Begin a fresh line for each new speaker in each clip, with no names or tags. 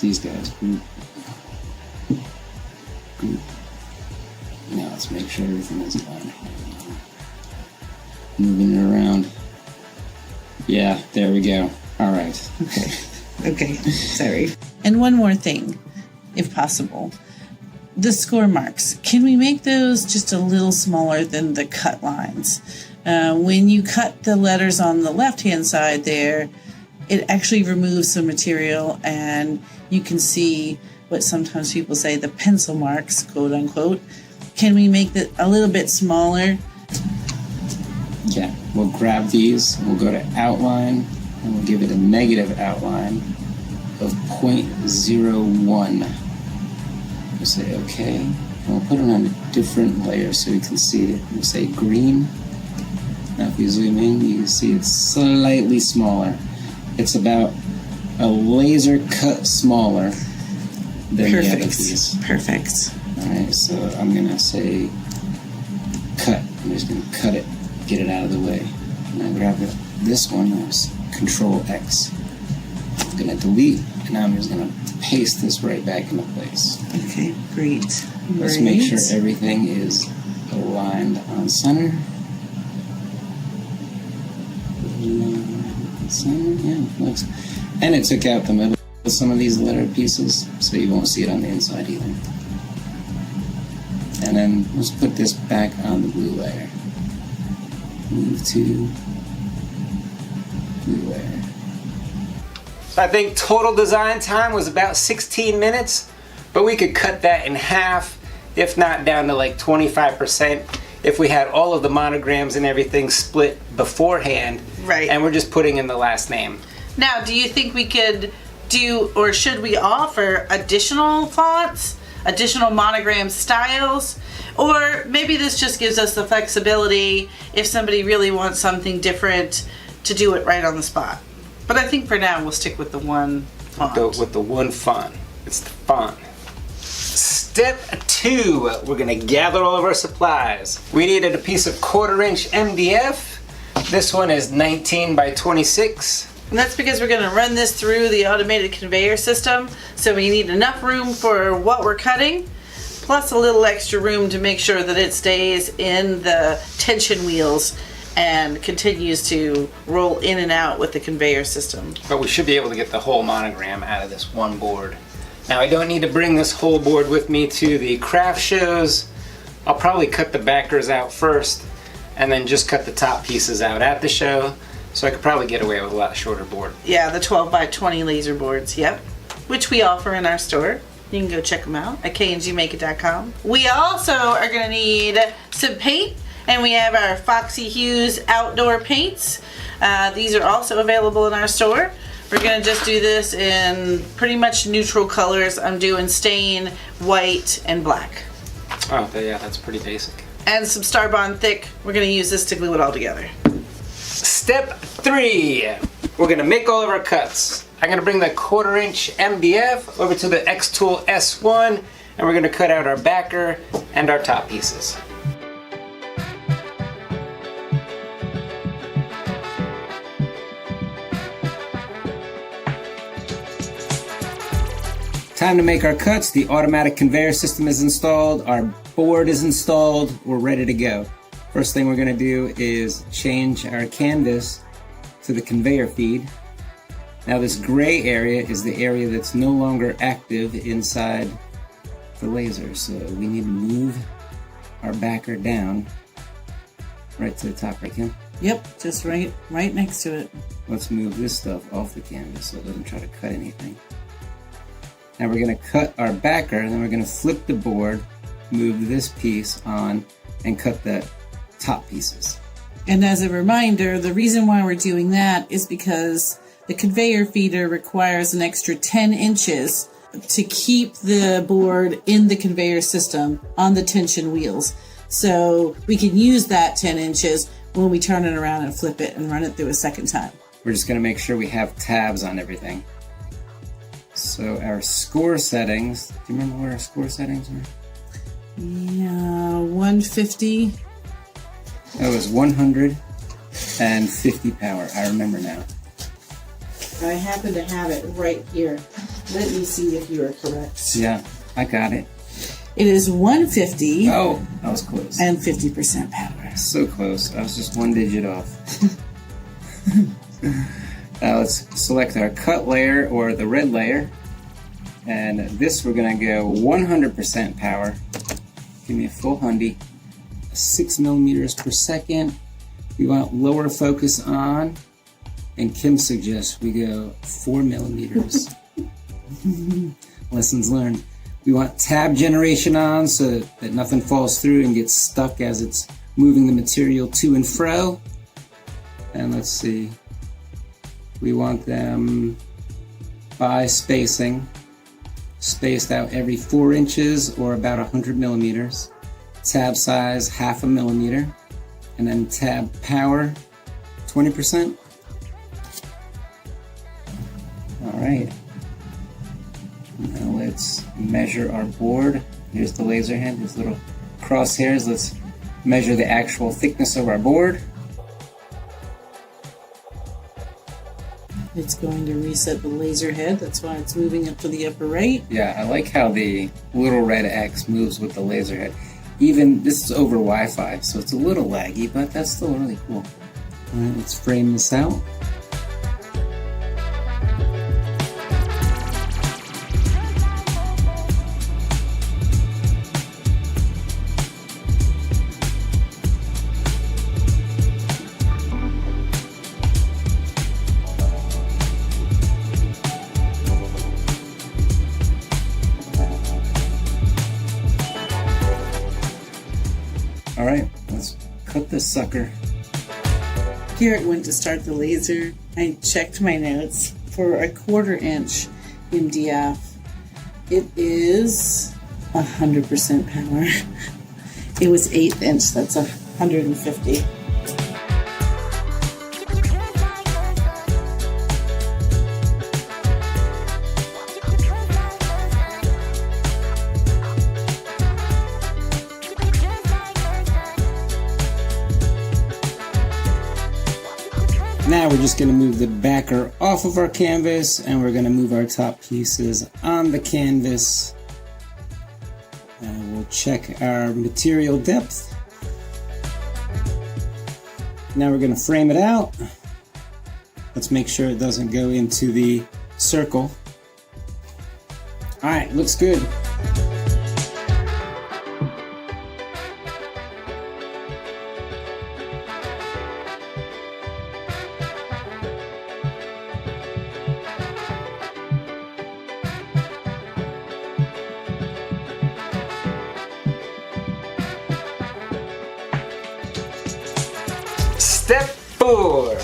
these guys. Group. Now let's make sure everything is aligned. Moving it around. Yeah, there we go. All right. Okay.
Okay, sorry. And one more thing, if possible. The score marks. Can we make those just a little smaller than the cut lines? When you cut the letters on the left-hand side there, it actually removes some material, and you can see what sometimes people say the pencil marks, quote unquote. Can we make that a little bit smaller?
Yeah, we'll grab these, we'll go to outline, and we'll give it a negative outline of 0.01. We'll say okay, and we'll put it on a different layer so we can see it. We'll say green. Now if you zoom in, you can see it's slightly smaller. It's about a laser cut smaller than the other piece.
Perfect.
Alright, so I'm going to say cut. I'm just going to cut it, get it out of the way. And I grab this one, that's Control X. I'm going to delete, and now I'm just going to paste this right back into place.
Okay, great.
Let's make sure everything is aligned on center. Yeah, looks. And it took out the middle of some of these letter pieces, so you won't see it on the inside either. And then let's put this back on the blue layer. Move to blue layer.
So I think total design time was about 16 minutes, but we could cut that in half, if not down to like 25%, if we had all of the monograms and everything split beforehand.
Right.
And we're just putting in the last name.
Now, do you think we could do, or should we offer additional fonts, additional monogram styles? Or maybe this just gives us the flexibility if somebody really wants something different to do it right on the spot. But I think for now we'll stick with the one font.
With the one font. It's the font. Step 2, we're gonna gather all of our supplies. We needed a piece of 1/4" MDF. This one is 19 by 26.
And that's because we're going to run this through the automated conveyor system. So we need enough room for what we're cutting, plus a little extra room to make sure that it stays in the tension wheels and continues to roll in and out with the conveyor system.
But we should be able to get the whole monogram out of this one board. Now I don't need to bring this whole board with me to the craft shows. I'll probably cut the backers out first and then just cut the top pieces out at the show. So I could probably get away with a lot shorter board.
Yeah, the 12 by 20 laser boards, yep. Which we offer in our store. You can go check them out at kngmakeit.com. We also are going to need some paint, and we have our Foxy Hues outdoor paints. These are also available in our store. We're going to just do this in pretty much neutral colors. I'm doing stain, white, and black.
Oh, yeah, that's pretty basic.
And some Starbond Thick. We're going to use this to glue it all together.
Step 3, we're gonna make all of our cuts. I'm gonna bring the 1/4" MDF over to the xtool S1, and we're gonna cut out our backer and our top pieces. Time to make our cuts. The automatic conveyor system is installed, our board is installed, we're ready to go. First thing we're going to do is change our canvas to the conveyor feed. Now this gray area is the area that's no longer active inside the laser, so we need to move our backer down right to the top, right, Kim?
Yep, just right next to it.
Let's move this stuff off the canvas so it doesn't try to cut anything. Now we're going to cut our backer, and then we're going to flip the board, move this piece on, and cut the top pieces.
And as a reminder, the reason why we're doing that is because the conveyor feeder requires an extra 10 inches to keep the board in the conveyor system on the tension wheels. So we can use that 10 inches when we turn it around and flip it and run it through a second time.
We're just going to make sure we have tabs on everything. So our score settings, do you remember where our score settings were?
Yeah, 150.
That was 150 power. I remember now.
I happen to have it right here. Let me see if you are correct.
Yeah, I got it.
It is 150.
Oh, that was close.
And 50% power.
So close. I was just one digit off. Now let's select our cut layer or the red layer. And this we're going to go 100% power. Give me a full hundy. 6 millimeters per second. We want lower focus on. And Kim suggests we go 4 millimeters. Lessons learned. We want tab generation on so that nothing falls through and gets stuck as it's moving the material to and fro. And let's see. We want them by spacing. Spaced out every 4 inches or about 100 millimeters. Tab size, 0.5 millimeter. And then tab power, 20%. All right. Now let's measure our board. Here's the laser head, these little crosshairs. Let's measure the actual thickness of our board.
It's going to reset the laser head. That's why it's moving up to the upper right.
Yeah, I like how the little red X moves with the laser head. Even this is over Wi-Fi, so it's a little laggy, but that's still really cool. All right, let's frame this out. All right, let's cut this sucker.
Garrett went to start the laser. I checked my notes for a 1/4 inch MDF. It is 100% power. It was 1/8 inch. That's 150.
Now we're just going to move the backer off of our canvas and we're going to move our top pieces on the canvas. And we'll check our material depth. Now we're going to frame it out. Let's make sure it doesn't go into the circle. All right, looks good.
Step 4.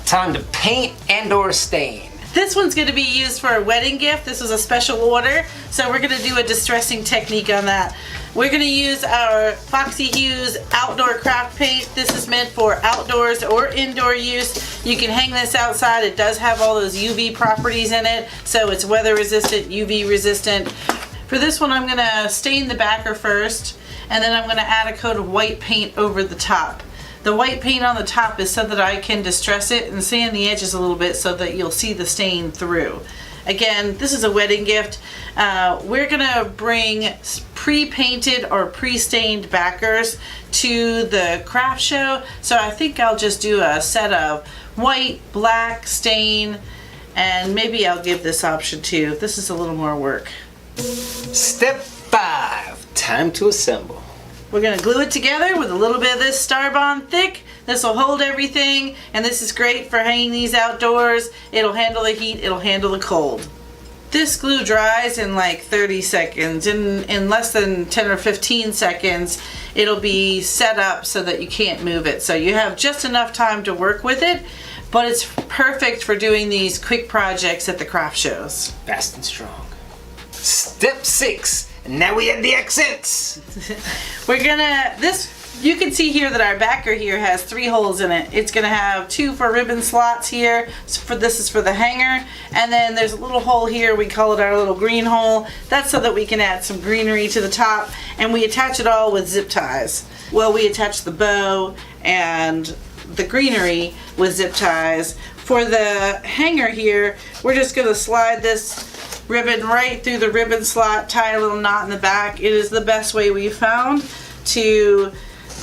Time to paint and or stain.
This one's going to be used for a wedding gift. This was a special order, so we're going to do a distressing technique on that. We're going to use our Foxy Hues outdoor craft paint. This is meant for outdoors or indoor use. You can hang this outside. It does have all those UV properties in it, so it's weather resistant, UV resistant. For this one, I'm going to stain the backer first, and then I'm going to add a coat of white paint over the top. The white paint on the top is so that I can distress it and sand the edges a little bit so that you'll see the stain through. Again, this is a wedding gift. We're gonna bring pre-painted or pre-stained backers to the craft show. So I think I'll just do a set of white, black, stain, and maybe I'll give this option too. This is a little more work.
Step 5. Time to assemble.
We're going to glue it together with a little bit of this Starbond thick. This will hold everything, and this is great for hanging these outdoors. It'll handle the heat, it'll handle the cold. This glue dries in like 30 seconds. In less than 10 or 15 seconds, it'll be set up so that you can't move it. So you have just enough time to work with it, but it's perfect for doing these quick projects at the craft shows.
Fast and strong. Step 6. And now we have the accents.
We're gonna, you can see here that our backer here has 3 holes in it. It's gonna have 2 for ribbon slots here. So this is for the hanger. And then there's a little hole here, we call it our little green hole. That's so that we can add some greenery to the top. And we attach it all with zip ties. Well, we attach the bow and the greenery with zip ties for the hanger here, we're just going to slide this ribbon right through the ribbon slot, tie a little knot in the back. It is the best way we found to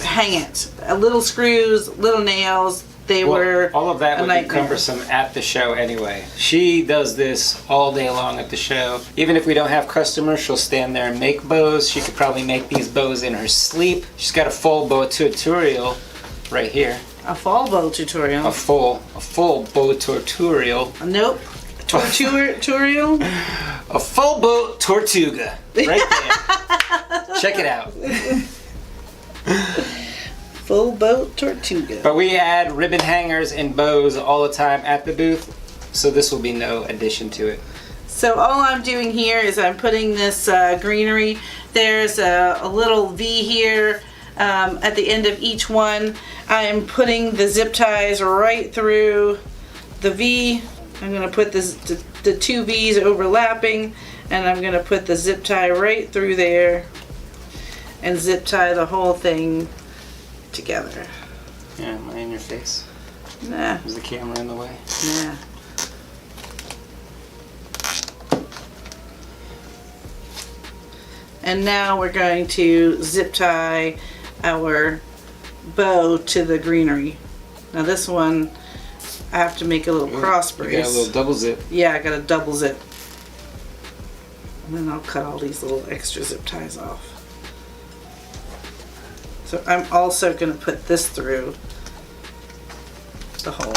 hang it. Little screws, little nails. They were
all of that
a
would be
nightmare.
cumbersome at the show anyway. She does this all day long at the show. Even if we don't have customers, she'll stand there and make bows. She could probably make these bows in her sleep. She's got a full bow tutorial right here.
A fall bow tutorial.
A full bow tutorial.
Nope. Tutorial.
A full bow tortuga. Right there. Check it out.
Full boat tortuga.
But we add ribbon hangers and bows all the time at the booth, so this will be no addition to it.
So all I'm doing here is I'm putting this greenery. There's a little V here at the end of each one. I'm putting the zip ties right through the V. I'm going to put the two V's overlapping, and I'm going to put the zip tie right through there and zip tie the whole thing together.
Yeah, am I in your face?
Nah,
Is the camera in the way?
nah. And now we're going to zip tie our bow to the greenery. Now this one, I have to make a little cross brace.
You got a little double zip.
Yeah, I got a double zip. And then I'll cut all these little extra zip ties off. So I'm also going to put this through the hole.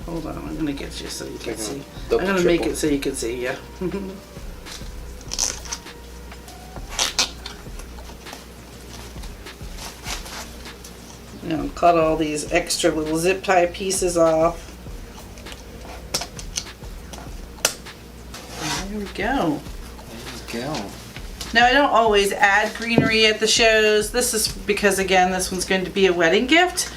Hold on, I'm going to get you so you can see. I'm
double,
going to make
triple.
it so you can see, yeah. Now cut all these extra little zip tie pieces off. And there we go.
There you go.
Now I don't always add greenery at the shows. This is because, again, this one's going to be a wedding gift.